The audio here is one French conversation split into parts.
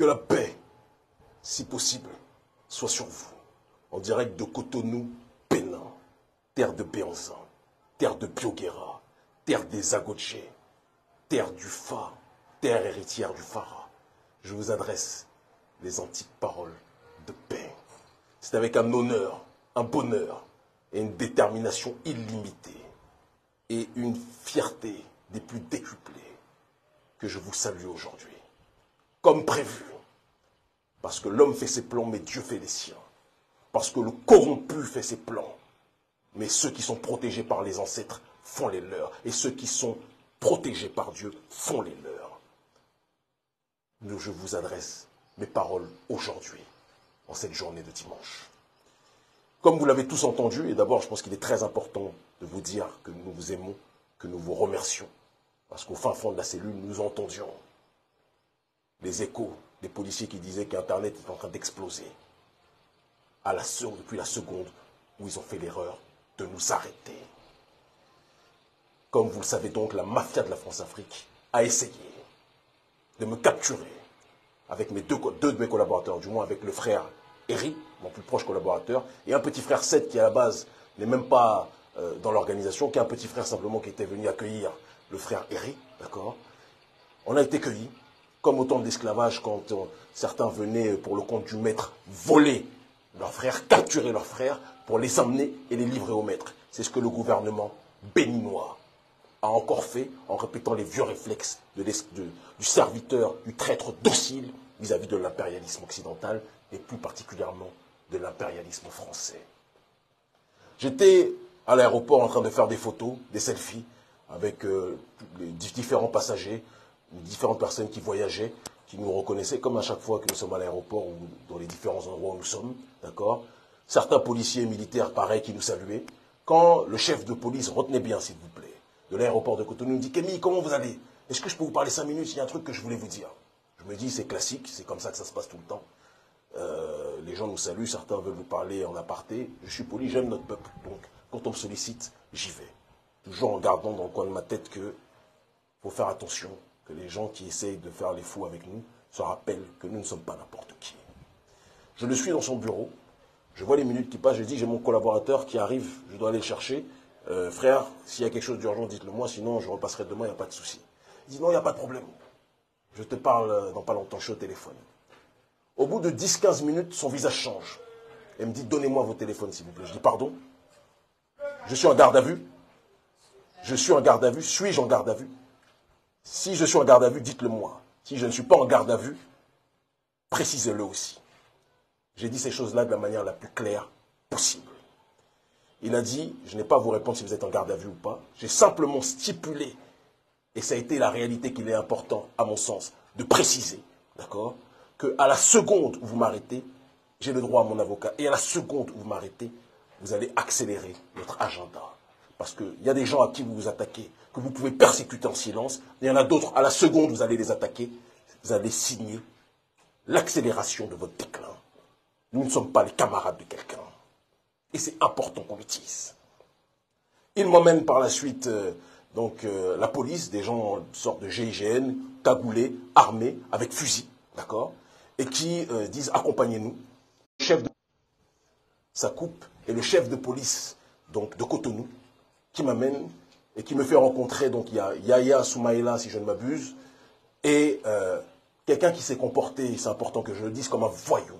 Que la paix, si possible, soit sur vous. En direct de Cotonou, Bénin, terre de Béanzin, terre de Bioguera, terre des Agodjé, terre du Fa, terre héritière du Phara. Je vous adresse les antiques paroles de paix. C'est avec un honneur, un bonheur et une détermination illimitée et une fierté des plus décuplées que je vous salue aujourd'hui. Comme prévu, parce que l'homme fait ses plans, mais Dieu fait les siens. Parce que le corrompu fait ses plans, mais ceux qui sont protégés par les ancêtres font les leurs. Et ceux qui sont protégés par Dieu font les leurs. Je vous adresse mes paroles aujourd'hui, en cette journée de dimanche. Comme vous l'avez tous entendu, et d'abord je pense qu'il est très important de vous dire que nous vous aimons, que nous vous remercions, parce qu'au fin fond de la cellule, nous entendions les échos des policiers qui disaient qu'Internet est en train d'exploser depuis la seconde où ils ont fait l'erreur de nous arrêter. Comme vous le savez donc, la mafia de la France-Afrique a essayé de me capturer avec deux de mes collaborateurs, du moins avec le frère Eric, mon plus proche collaborateur, et un petit frère Seth qui à la base n'est même pas dans l'organisation, qui est un petit frère simplement qui était venu accueillir le frère Eric, d'accord. On a été cueillis, comme au temps de l'esclavage, quand certains venaient pour le compte du maître voler leurs frères, capturer leurs frères pour les emmener et les livrer au maître. C'est ce que le gouvernement béninois a encore fait en répétant les vieux réflexes du serviteur, du traître docile vis-à-vis de l'impérialisme occidental et plus particulièrement de l'impérialisme français. J'étais à l'aéroport en train de faire des photos, des selfies avec les différents passagers, les différentes personnes qui voyageaient, qui nous reconnaissaient comme à chaque fois que nous sommes à l'aéroport ou dans les différents endroits où nous sommes, d'accord. Certains policiers et militaires, pareil, qui nous saluaient. Quand le chef de police, retenez bien s'il vous plaît, de l'aéroport de Cotonou, me dit « Kémy, comment vous allez? Est-ce que je peux vous parler 5 minutes? Il y a un truc que je voulais vous dire. » Je me dis « C'est classique, c'est comme ça que ça se passe tout le temps. Les gens nous saluent, certains veulent vous parler en aparté. Je suis poli, j'aime notre peuple. Donc, quand on me sollicite, j'y vais. Toujours en gardant dans le coin de ma tête que faut faire attention, que les gens qui essayent de faire les fous avec nous se rappellent que nous ne sommes pas n'importe qui. Je le suis dans son bureau. Je vois les minutes qui passent. Je dis, j'ai mon collaborateur qui arrive, je dois aller le chercher. Frère, s'il y a quelque chose d'urgent, dites-le moi, sinon je repasserai demain, il n'y a pas de souci. Il dit, non, il n'y a pas de problème. Je te parle dans pas longtemps, je suis au téléphone. Au bout de 10-15 minutes, son visage change. Elle me dit, donnez-moi vos téléphones, s'il vous plaît. Je dis, pardon? Je suis en garde à vue. Je suis en garde à vue. Suis-je en garde à vue? Si je suis en garde à vue, dites-le moi. Si je ne suis pas en garde à vue, précisez-le aussi. J'ai dit ces choses-là de la manière la plus claire possible. Il a dit, je n'ai pas à vous répondre si vous êtes en garde à vue ou pas. J'ai simplement stipulé, et ça a été la réalité qu'il est important, à mon sens, de préciser, d'accord, qu'à la seconde où vous m'arrêtez, j'ai le droit à mon avocat, et à la seconde où vous m'arrêtez, vous allez accélérer notre agenda. Parce qu'il y a des gens à qui vous vous attaquez, que vous pouvez persécuter en silence, et il y en a d'autres, à la seconde où vous allez les attaquer, vous allez signer l'accélération de votre déclin. Nous ne sommes pas les camarades de quelqu'un. Et c'est important qu'on l'utilise. Il m'emmène par la suite, la police, des gens en sorte de GIGN, cagoulés, armés, avec fusil, d'accord, et qui disent accompagnez-nous. Le chef de ça coupe, et le chef de police donc, de Cotonou, qui m'amène et qui me fait rencontrer, donc il y a Yaya Soumaïla, si je ne m'abuse, et quelqu'un qui s'est comporté, c'est important que je le dise, comme un voyou,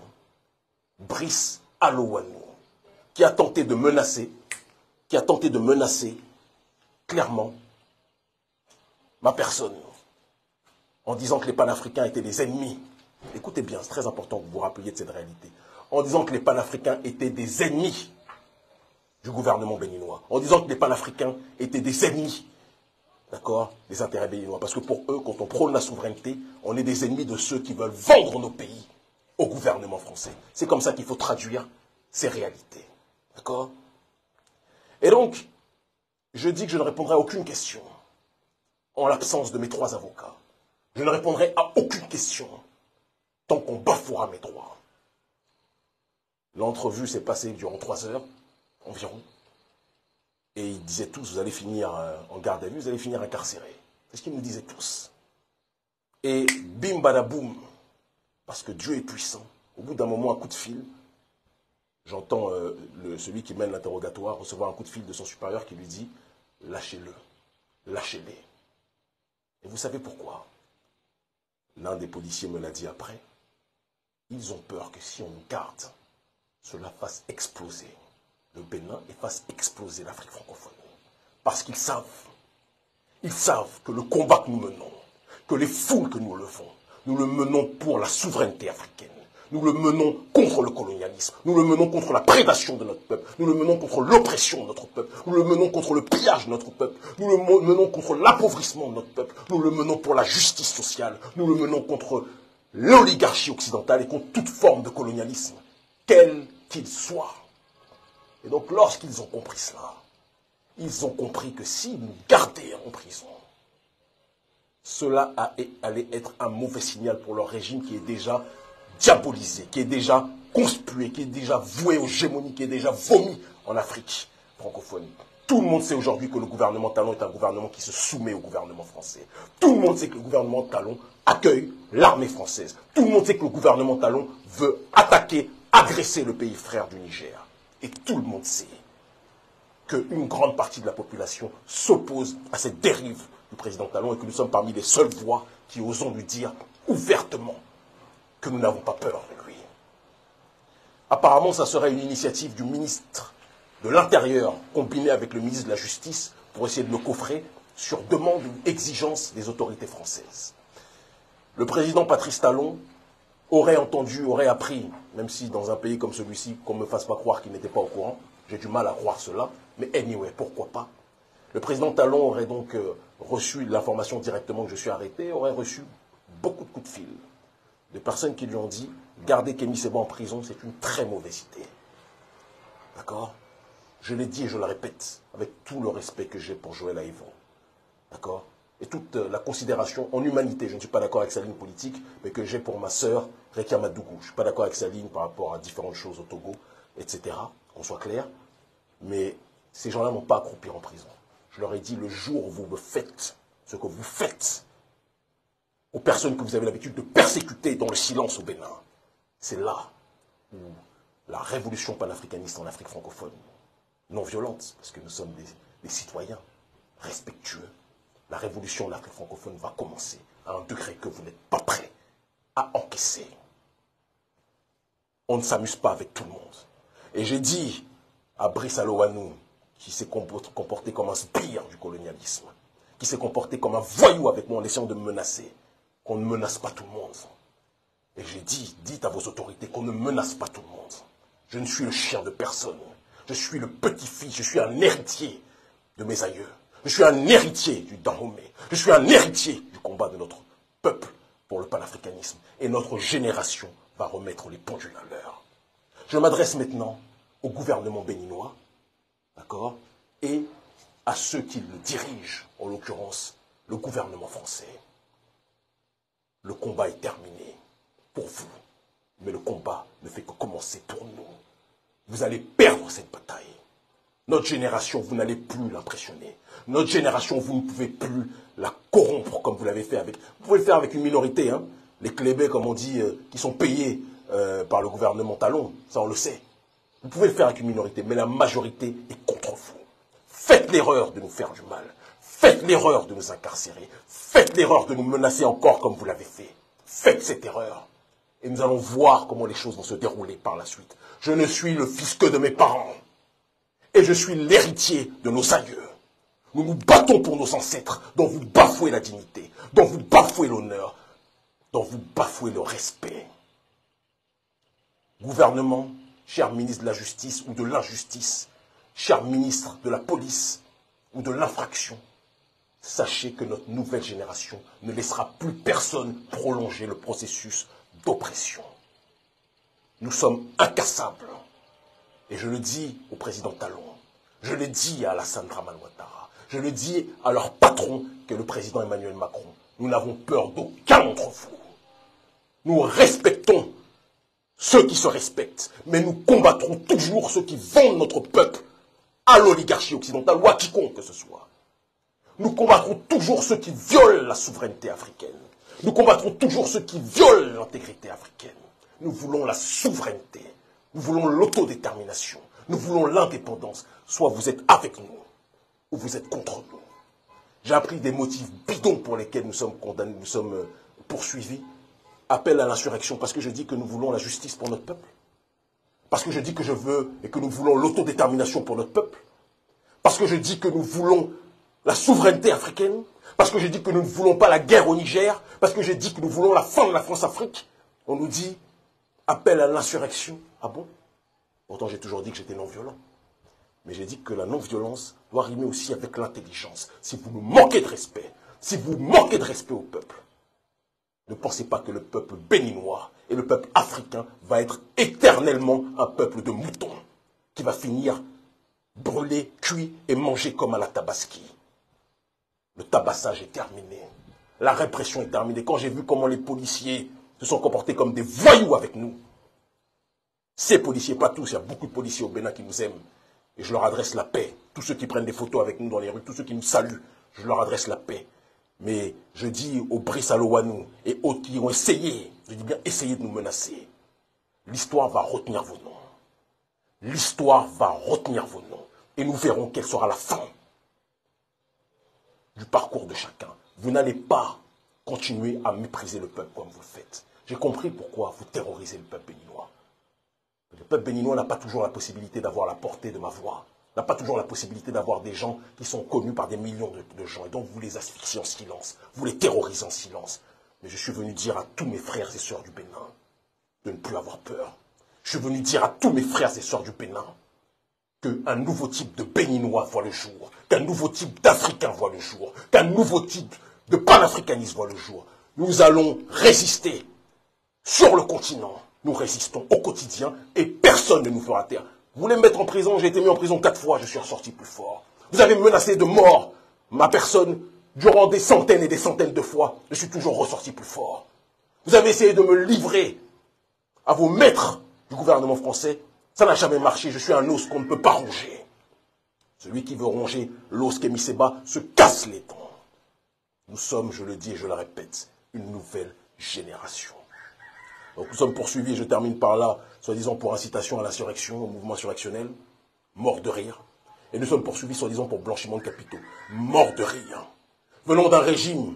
Brice Alowanou, qui a tenté de menacer clairement ma personne, en disant que les panafricains étaient des ennemis. Écoutez bien, c'est très important que vous vous rappeliez de cette réalité. En disant que les panafricains étaient des ennemis du gouvernement béninois. En disant que les panafricains étaient des ennemis, d'accord, des intérêts béninois. Parce que pour eux, quand on prône la souveraineté, on est des ennemis de ceux qui veulent vendre nos pays au gouvernement français. C'est comme ça qu'il faut traduire ces réalités. D'accord? Et donc, je dis que je ne répondrai à aucune question en l'absence de mes 3 avocats. Je ne répondrai à aucune question tant qu'on bafouera mes droits. L'entrevue s'est passée durant 3 heures environ. Et ils disaient tous, vous allez finir en garde à vue, vous allez finir incarcéré. C'est ce qu'ils nous disaient tous. Et bim badaboum, Parce que Dieu est puissant. Au bout d'un moment, un coup de fil, j'entends celui qui mène l'interrogatoire recevoir un coup de fil de son supérieur qui lui dit « Lâchez-le, lâchez-les ». Et vous savez pourquoi? L'un des policiers me l'a dit après. Ils ont peur que si on nous garde, cela fasse exploser le Bénin et fasse exploser l'Afrique francophone. Parce qu'ils savent que le combat que nous menons, que les foules que nous levons, nous le menons pour la souveraineté africaine. Nous le menons contre le colonialisme. Nous le menons contre la prédation de notre peuple. Nous le menons contre l'oppression de notre peuple. Nous le menons contre le pillage de notre peuple. Nous le menons contre l'appauvrissement de notre peuple. Nous le menons pour la justice sociale. Nous le menons contre l'oligarchie occidentale et contre toute forme de colonialisme, quel qu'il soit. Et donc, lorsqu'ils ont compris cela, ils ont compris que s'ils nous gardaient en prison, cela allait être un mauvais signal pour leur régime qui est déjà diabolisé, qui est déjà conspué, qui est déjà voué aux gémonies, qui est déjà vomi en Afrique francophone. Tout le monde sait aujourd'hui que le gouvernement Talon est un gouvernement qui se soumet au gouvernement français. Tout le monde sait que le gouvernement Talon accueille l'armée française. Tout le monde sait que le gouvernement Talon veut attaquer, agresser le pays frère du Niger. Et tout le monde sait qu'une grande partie de la population s'oppose à cette dérive du président Talon et que nous sommes parmi les seules voix qui osons lui dire ouvertement que nous n'avons pas peur de lui. Apparemment, ça serait une initiative du ministre de l'Intérieur combinée avec le ministre de la Justice pour essayer de le coffrer sur demande ou exigence des autorités françaises. Le président Patrice Talon aurait entendu, aurait appris, même si dans un pays comme celui-ci, qu'on ne me fasse pas croire qu'il n'était pas au courant, j'ai du mal à croire cela, mais anyway, pourquoi pas. Le président Talon aurait donc reçu l'information directement que je suis arrêté, aurait reçu beaucoup de coups de fil de personnes qui lui ont dit « Garder Kémy Séba en prison, c'est une très mauvaise idée. » D'accord? Je l'ai dit et je le répète, avec tout le respect que j'ai pour Joël Aïvo. D'accord? Et toute la considération en humanité. Je ne suis pas d'accord avec sa ligne politique, mais que j'ai pour ma sœur, Rekia Madougou. Je ne suis pas d'accord avec sa ligne par rapport à différentes choses au Togo, etc. Qu'on soit clair. Mais ces gens-là n'ont pas à croupir en prison. Je leur ai dit, le jour où vous me faites ce que vous faites aux personnes que vous avez l'habitude de persécuter dans le silence au Bénin, c'est là où la révolution panafricaniste en Afrique francophone, non violente, parce que nous sommes des citoyens respectueux, la révolution en Afrique francophone va commencer à un degré que vous n'êtes pas prêts à encaisser. On ne s'amuse pas avec tout le monde. Et j'ai dit à Brice Alowanou, qui s'est comporté comme un sbire du colonialisme, qui s'est comporté comme un voyou avec moi en essayant de me menacer, qu'on ne menace pas tout le monde. Et j'ai dit, dites à vos autorités qu'on ne menace pas tout le monde. Je ne suis le chien de personne. Je suis le petit-fils, je suis un héritier de mes aïeux. Je suis un héritier du Dahomey. Je suis un héritier du combat de notre peuple pour le panafricanisme. Et notre génération va remettre les pendules à l'heure. Je m'adresse maintenant au gouvernement béninois, d'accord, et à ceux qui le dirigent, en l'occurrence le gouvernement français. Le combat est terminé pour vous, mais le combat ne fait que commencer pour nous. Vous allez perdre cette bataille. Notre génération, vous n'allez plus l'impressionner. Notre génération, vous ne pouvez plus la corrompre comme vous l'avez fait avec... Vous pouvez le faire avec une minorité, hein, les clébés, comme on dit, qui sont payés par le gouvernement Talon, ça on le sait. Vous pouvez le faire avec une minorité, mais la majorité est contre vous. Faites l'erreur de nous faire du mal. Faites l'erreur de nous incarcérer. Faites l'erreur de nous menacer encore comme vous l'avez fait. Faites cette erreur. Et nous allons voir comment les choses vont se dérouler par la suite. Je ne suis le fils que de mes parents. Et je suis l'héritier de nos aïeux. Nous nous battons pour nos ancêtres, dont vous bafouez la dignité, dont vous bafouez l'honneur, dont vous bafouez le respect. Gouvernement, cher ministre de la Justice ou de l'Injustice, cher ministre de la Police ou de l'Infraction, sachez que notre nouvelle génération ne laissera plus personne prolonger le processus d'oppression. Nous sommes incassables. Et je le dis au président Talon, je le dis à Alassane Dramane Ouattara, je le dis à leur patron, que le président Emmanuel Macron. Nous n'avons peur d'aucun d'entre vous. Nous respectons ceux qui se respectent, mais nous combattrons toujours ceux qui vendent notre peuple à l'oligarchie occidentale ou à quiconque que ce soit. Nous combattrons toujours ceux qui violent la souveraineté africaine. Nous combattrons toujours ceux qui violent l'intégrité africaine. Nous voulons la souveraineté. Nous voulons l'autodétermination. Nous voulons l'indépendance. Soit vous êtes avec nous, ou vous êtes contre nous. J'ai appris des motifs bidons pour lesquels nous sommes condamnés, nous sommes poursuivis. Appel à l'insurrection, parce que je dis que nous voulons la justice pour notre peuple. Parce que je dis que je veux et que nous voulons l'autodétermination pour notre peuple. Parce que je dis que nous voulons la souveraineté africaine. Parce que je dis que nous ne voulons pas la guerre au Niger. Parce que je dis que nous voulons la fin de la France-Afrique. On nous dit appel à l'insurrection. Ah bon? Pourtant, j'ai toujours dit que j'étais non-violent. Mais j'ai dit que la non-violence doit rimer aussi avec l'intelligence. Si vous nous manquez de respect, si vous manquez de respect au peuple, ne pensez pas que le peuple béninois et le peuple africain va être éternellement un peuple de moutons qui va finir brûlé, cuit et mangé comme à la Tabaski. Le tabassage est terminé. La répression est terminée. Quand j'ai vu comment les policiers se sont comportés comme des voyous avec nous, ces policiers, pas tous, il y a beaucoup de policiers au Bénin qui nous aiment. Et je leur adresse la paix. Tous ceux qui prennent des photos avec nous dans les rues, tous ceux qui nous saluent, je leur adresse la paix. Mais je dis aux Brice Alowanou et autres qui ont essayé, je dis bien essayé de nous menacer, l'histoire va retenir vos noms. L'histoire va retenir vos noms. Et nous verrons quelle sera la fin du parcours de chacun. Vous n'allez pas continuer à mépriser le peuple comme vous le faites. J'ai compris pourquoi vous terrorisez le peuple béninois. Le peuple béninois n'a pas toujours la possibilité d'avoir la portée de ma voix. N'a pas toujours la possibilité d'avoir des gens qui sont connus par des millions de gens. Et donc vous les asphyxiez en silence. Vous les terrorisez en silence. Mais je suis venu dire à tous mes frères et sœurs du Bénin de ne plus avoir peur. Je suis venu dire à tous mes frères et sœurs du Bénin qu'un nouveau type de Béninois voit le jour, qu'un nouveau type d'Africain voit le jour, qu'un nouveau type de panafricanisme voit le jour. Nous allons résister sur le continent. Nous résistons au quotidien et personne ne nous fera taire. Vous voulez me mettre en prison, j'ai été mis en prison 4 fois, je suis ressorti plus fort. Vous avez menacé de mort ma personne durant des centaines et des centaines de fois, je suis toujours ressorti plus fort. Vous avez essayé de me livrer à vos maîtres du gouvernement français, ça n'a jamais marché, je suis un os qu'on ne peut pas ronger. Celui qui veut ronger l'os Kémy Séba se casse les dents. Nous sommes, je le dis et je le répète, une nouvelle génération. Donc nous sommes poursuivis, je termine par là, soi-disant pour incitation à l'insurrection, au mouvement insurrectionnel, mort de rire. Et nous sommes poursuivis, soi-disant pour blanchiment de capitaux, mort de rire. Venant d'un régime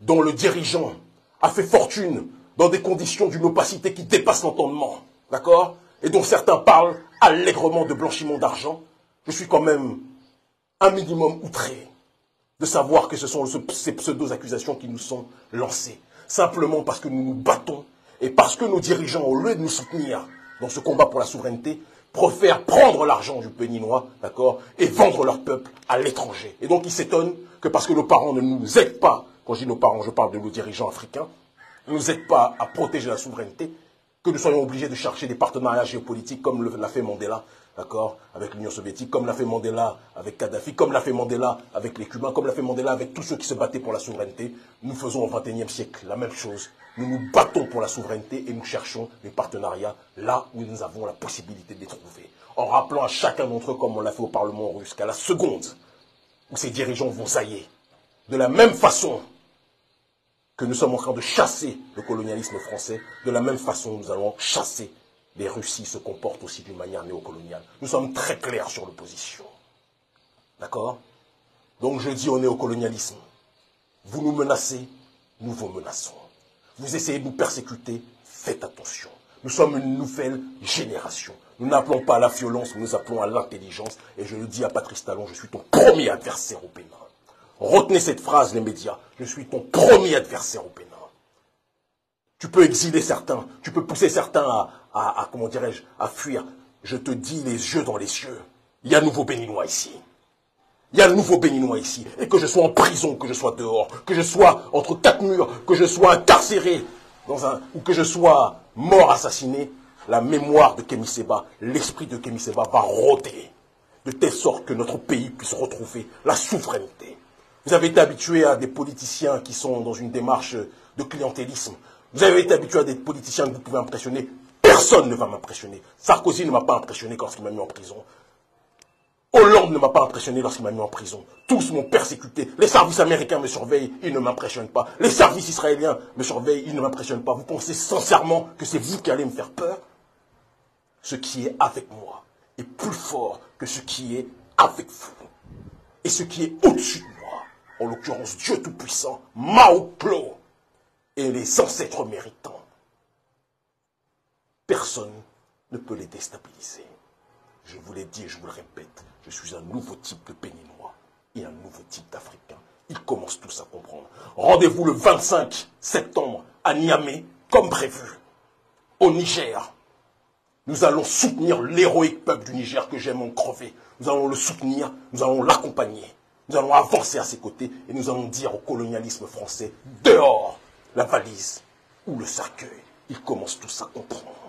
dont le dirigeant a fait fortune dans des conditions d'une opacité qui dépasse l'entendement, d'accord? Et dont certains parlent allègrement de blanchiment d'argent, je suis quand même un minimum outré de savoir que ce sont ces pseudo-accusations qui nous sont lancées, simplement parce que nous nous battons et parce que nos dirigeants, au lieu de nous soutenir dans ce combat pour la souveraineté, préfèrent prendre l'argent du Béninois, d'accord, et vendre leur peuple à l'étranger. Et donc ils s'étonnent que parce que nos parents ne nous aident pas, quand je dis nos parents, je parle de nos dirigeants africains, ne nous aident pas à protéger la souveraineté, que nous soyons obligés de chercher des partenariats géopolitiques comme l'a fait Mandela, d'accord, avec l'Union soviétique, comme l'a fait Mandela avec Kadhafi, comme l'a fait Mandela avec les Cubains, comme l'a fait Mandela avec tous ceux qui se battaient pour la souveraineté. Nous faisons au XXIe siècle la même chose. Nous nous battons pour la souveraineté et nous cherchons les partenariats là où nous avons la possibilité de les trouver. En rappelant à chacun d'entre eux, comme on l'a fait au Parlement russe, qu'à la seconde où ces dirigeants vont zailler, de la même façon que nous sommes en train de chasser le colonialisme français, de la même façon nous allons chasser les Russies se comportent aussi d'une manière néocoloniale. Nous sommes très clairs sur l'opposition. D'accord? Donc je dis au néocolonialisme, vous nous menacez, nous vous menaçons. Vous essayez de nous persécuter, faites attention. Nous sommes une nouvelle génération. Nous n'appelons pas à la violence, nous appelons à l'intelligence. Et je le dis à Patrice Talon, je suis ton premier adversaire au Bénin. Retenez cette phrase, les médias. Je suis ton premier adversaire au Bénin. Tu peux exiler certains, tu peux pousser certains comment dirais-je, à fuir. Je te dis les yeux dans les cieux. Il y a un nouveau Béninois ici. Il y a un nouveau Béninois ici. Et que je sois en prison, que je sois dehors, que je sois entre 4 murs, que je sois incarcéré, ou que je sois mort assassiné, la mémoire de Kémy Séba, l'esprit de Kémy Séba va rôder. De telle sorte que notre pays puisse retrouver la souveraineté. Vous avez été habitué à des politiciens qui sont dans une démarche de clientélisme. Vous avez été habitué à des politiciens que vous pouvez impressionner. Personne ne va m'impressionner. Sarkozy ne m'a pas impressionné quand il m'a mis en prison. Hollande ne m'a pas impressionné lorsqu'il m'a mis en prison. Tous m'ont persécuté. Les services américains me surveillent, ils ne m'impressionnent pas. Les services israéliens me surveillent, ils ne m'impressionnent pas. Vous pensez sincèrement que c'est vous qui allez me faire peur? Ce qui est avec moi est plus fort que ce qui est avec vous. Et ce qui est au-dessus de moi, en l'occurrence Dieu Tout-Puissant, Maoplo, et les ancêtres méritants, personne ne peut les déstabiliser. Je vous l'ai dit et je vous le répète, je suis un nouveau type de Béninois et un nouveau type d'Africain. Ils commencent tous à comprendre. Rendez-vous le 25 septembre à Niamey, comme prévu, au Niger. Nous allons soutenir l'héroïque peuple du Niger que j'aime en crever. Nous allons le soutenir, nous allons l'accompagner. Nous allons avancer à ses côtés et nous allons dire au colonialisme français, dehors la valise ou le cercueil. Ils commencent tous à comprendre.